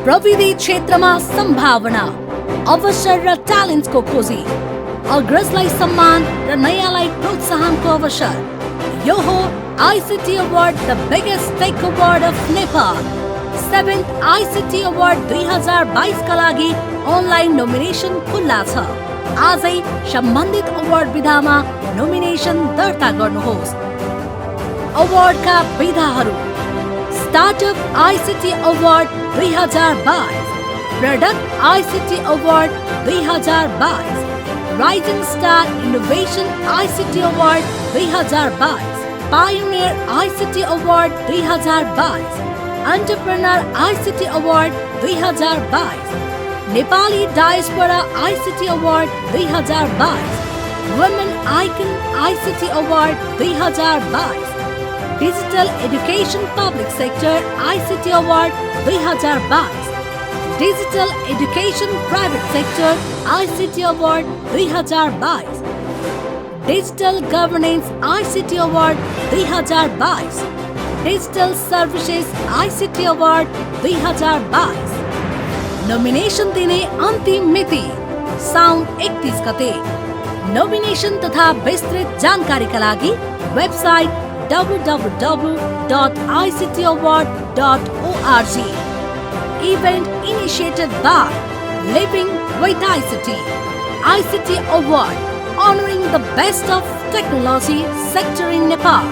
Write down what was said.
प्रविधि क्षेत्रमा सम्भावना, अवसर र ट्यालेन्टको खोजी, अग्रजलाई सम्मान र नयाँलाई प्रोत्साहनको अवसर। यो हो ICT Award, the biggest tech award of Nepal. 7th ICT Award 2022 का लागि अनलाइन नोमिनेसन खुल्ला छ। आजै सम्बन्धित अवार्ड विधामा नोमिनेसन दर्ता गर्नुहोस्। अवार्डका विधाहरू: startup ICT Award 2022, product ICT Award 2022, rising star innovation ICT Award 2022, pioneer ICT Award 2022, entrepreneur ICT Award 2022, Nepali diaspora ICT Award 2022, women icon ICT Award 2022, digital education public sector ICT Award 2022, digital education private sector ICT Award 2022, digital governance ICT Award 2022, digital services ICT Award 2022। Nomination दिने अन्तिम मिति साउन 31 गते। Nomination तथा विस्तृत जानकारीका लागि website www.ictaward.org। Event initiated by Living with ICT. ICT Award, honoring the best of technology sector in Nepal.